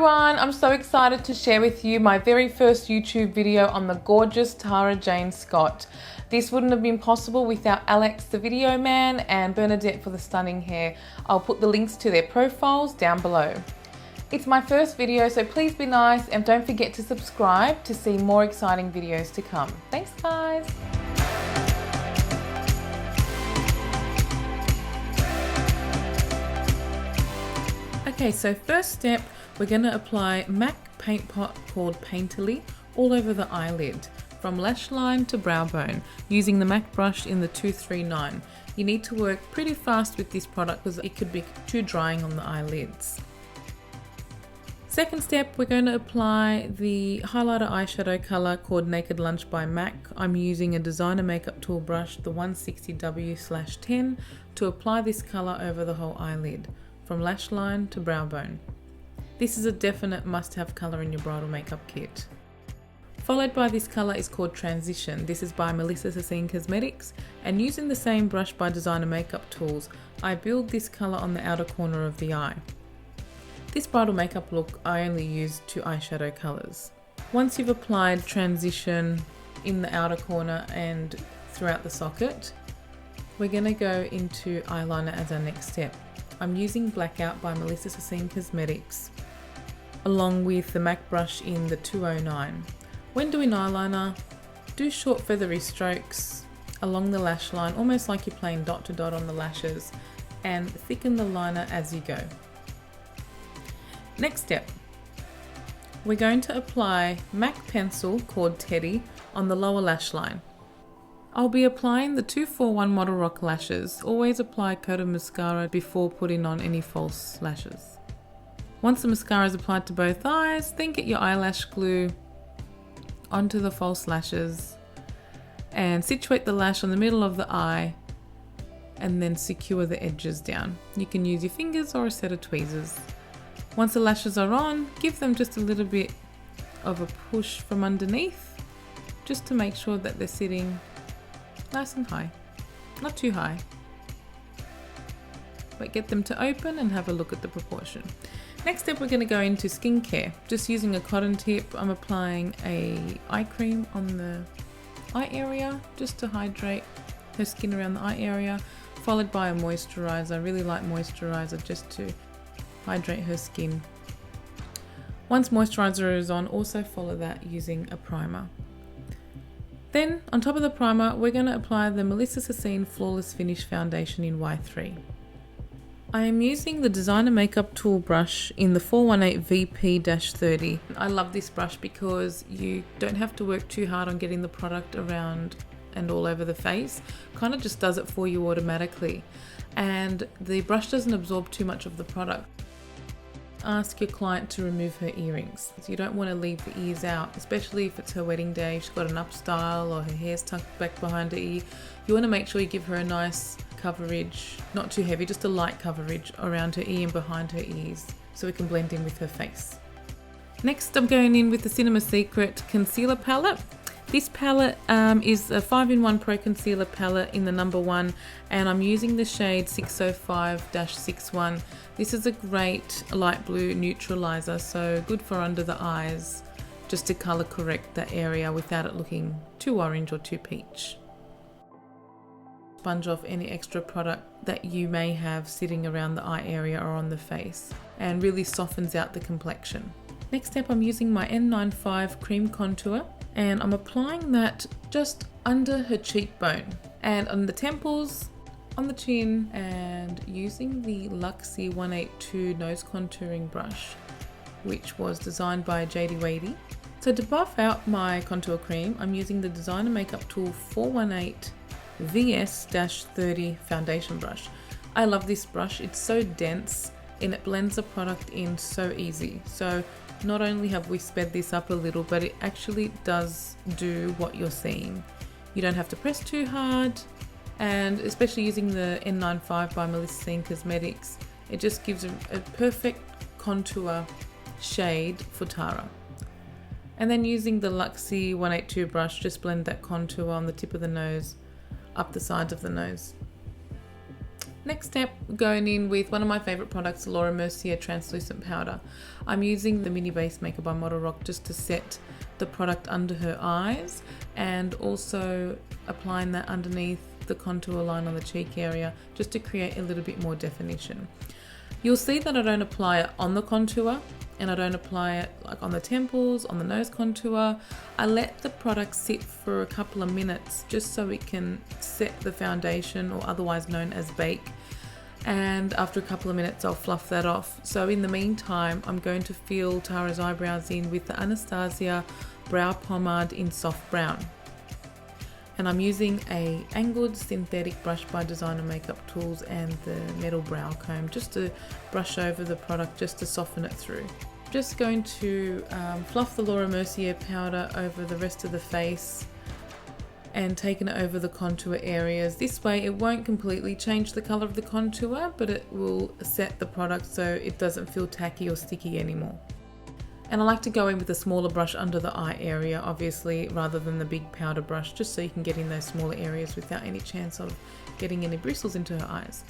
everyone, I'm so excited to share with you my very first YouTube video on the gorgeous Tarah Jane Scott. This wouldn't have been possible without Alex the video man and Bernadette for the stunning hair. I'll put the links to their profiles down below. It's my first video, so please be nice and don't forget to subscribe to see more exciting videos to come. Thanks guys. Okay, so first step, we're going to apply MAC paint pot called Painterly all over the eyelid, from lash line to brow bone, using the MAC brush in the 239. You need to work pretty fast with this product because it could be too drying on the eyelids. Second step, we're going to apply the highlighter eyeshadow color called Naked Lunch by MAC. I'm using a designer makeup tool brush, the 160W/10, to apply this color over the whole eyelid, from lash line to brow bone. This is a definite must-have color in your bridal makeup kit. Followed by this color is called Transition. This is by Sassine Cosmetics, and using the same brush by Designer Makeup Tools, I build this color on the outer corner of the eye. This bridal makeup look, I only use two eyeshadow colors. Once you've applied Transition in the outer corner and throughout the socket, we're gonna go into eyeliner as our next step. I'm using Blackout by Sassine Cosmetics, along with the MAC brush in the 209. When doing eyeliner, do short feathery strokes along the lash line, almost like you're playing dot to dot on the lashes, and thicken the liner as you go. Next step, we're going to apply MAC pencil called Teddy on the lower lash line. I'll be applying the 241 Model Rock lashes. Always apply a coat of mascara before putting on any false lashes. Once the mascara is applied to both eyes, then get your eyelash glue onto the false lashes and situate the lash on the middle of the eye and then secure the edges down. You can use your fingers or a set of tweezers. Once the lashes are on, give them just a little bit of a push from underneath, just to make sure that they're sitting nice and high, not too high, but get them to open and have a look at the proportion. Next step, we're going to go into skincare. Just using a cotton tip, I'm applying a eye cream on the eye area just to hydrate her skin around the eye area, followed by a moisturizer, really light moisturizer just to hydrate her skin. Once moisturizer is on, also follow that using a primer. Then, on top of the primer, we're going to apply the Sassine Flawless Finish Foundation in Y3. I am using the Designer Makeup Tool brush in the 418 VP-30. I love this brush because you don't have to work too hard on getting the product around and all over the face. Kind of just does it for you automatically. And the brush doesn't absorb too much of the product. Ask your client to remove her earrings. So you don't want to leave the ears out, especially if it's her wedding day, she's got an up style or her hair's tucked back behind her ear. You want to make sure you give her a nice coverage, not too heavy, just a light coverage around her ear and behind her ears so it can blend in with her face. Next, I'm going in with the Cinema Secret Concealer Palette. This palette is a 5-in-1 Pro Concealer palette in the number 1, and I'm using the shade 605-61. This is a great light blue neutralizer, so good for under the eyes, just to color correct that area without it looking too orange or too peach. Sponge off any extra product that you may have sitting around the eye area or on the face, and really softens out the complexion. Next step, I'm using my N95 Cream Contour, and I'm applying that just under her cheekbone and on the temples, on the chin, and using the Luxie 182 nose contouring brush, which was designed by JD Wadey. So to buff out my contour cream, I'm using the Designer Makeup Tool 418 VS-30 foundation brush. I love this brush, it's so dense and it blends the product in so easy. So not only have we sped this up a little, but it actually does do what you're seeing. You don't have to press too hard, and especially using the N95 by Sassine Cosmetics, it just gives a perfect contour shade for Tarah. And then using the Luxie 182 brush, just blend that contour on the tip of the nose, up the sides of the nose. Next step, going in with one of my favourite products, Love Mercier Translucent Powder. I'm using the Mini Base Maker by Model Rock just to set the product under her eyes, and also applying that underneath the contour line on the cheek area just to create a little bit more definition. You'll see that I don't apply it on the contour, and I don't apply it like on the temples, on the nose contour. I let the product sit for a couple of minutes just so it can set the foundation, or otherwise known as bake. And after a couple of minutes, I'll fluff that off. So in the meantime, I'm going to fill Tarah's eyebrows in with the Anastasia Brow Pomade in Soft Brown. And I'm using a angled synthetic brush by Designer Makeup Tools and the metal brow comb just to brush over the product, just to soften it through. Just going to fluff the Love Mercier powder over the rest of the face and taking it over the contour areas. This way it won't completely change the color of the contour, but it will set the product so it doesn't feel tacky or sticky anymore. And I like to go in with a smaller brush under the eye area, obviously, rather than the big powder brush, just so you can get in those smaller areas without any chance of getting any bristles into her eyes.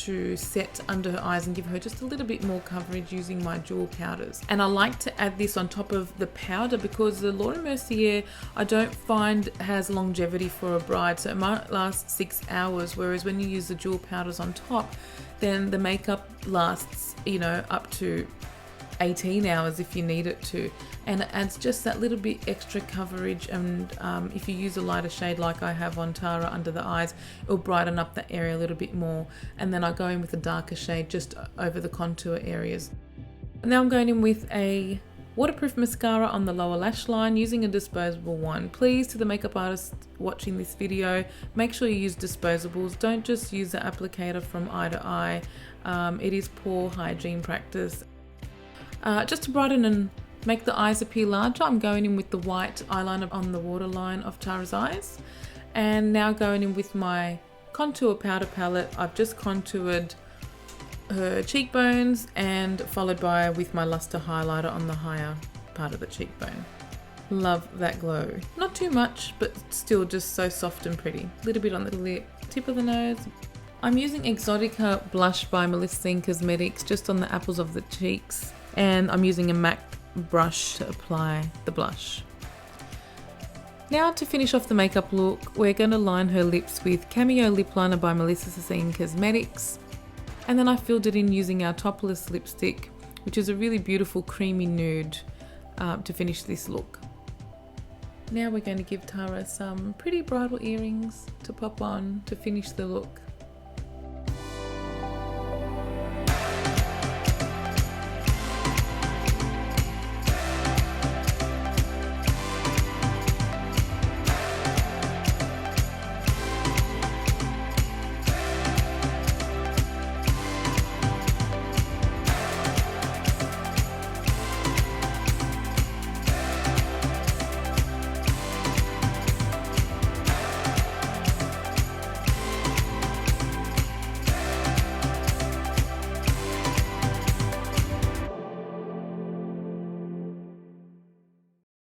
To set under her eyes and give her just a little bit more coverage using my jewel powders. And I like to add this on top of the powder because the Love Mercier I don't find has longevity for a bride, so it might last 6 hours, whereas when you use the jewel powders on top, then the makeup lasts, you know, up to 18 hours if you need it to, and it adds just that little bit extra coverage. And if you use a lighter shade like I have on Tarah under the eyes, it'll brighten up that area a little bit more. And then I go in with a darker shade just over the contour areas. And now I'm going in with a waterproof mascara on the lower lash line using a disposable one. Please, to the makeup artists watching this video, make sure you use disposables. Don't just use the applicator from eye to eye. It is poor hygiene practice. Just to brighten and make the eyes appear larger, I'm going in with the white eyeliner on the waterline of Tarah's eyes. And now going in with my contour powder palette, I've just contoured her cheekbones and followed by with my luster highlighter on the higher part of the cheekbone. Love that glow. Not too much, but still just so soft and pretty. A little bit on the lip, tip of the nose. I'm using Exotica blush by Sassine Cosmetics just on the apples of the cheeks. And I'm using a MAC brush to apply the blush. Now to finish off the makeup look, we're going to line her lips with Cameo Lipliner by Sassine Cosmetics. And then I filled it in using our topless lipstick, which is a really beautiful creamy nude, to finish this look. Now we're going to give Tarah some pretty bridal earrings to pop on to finish the look.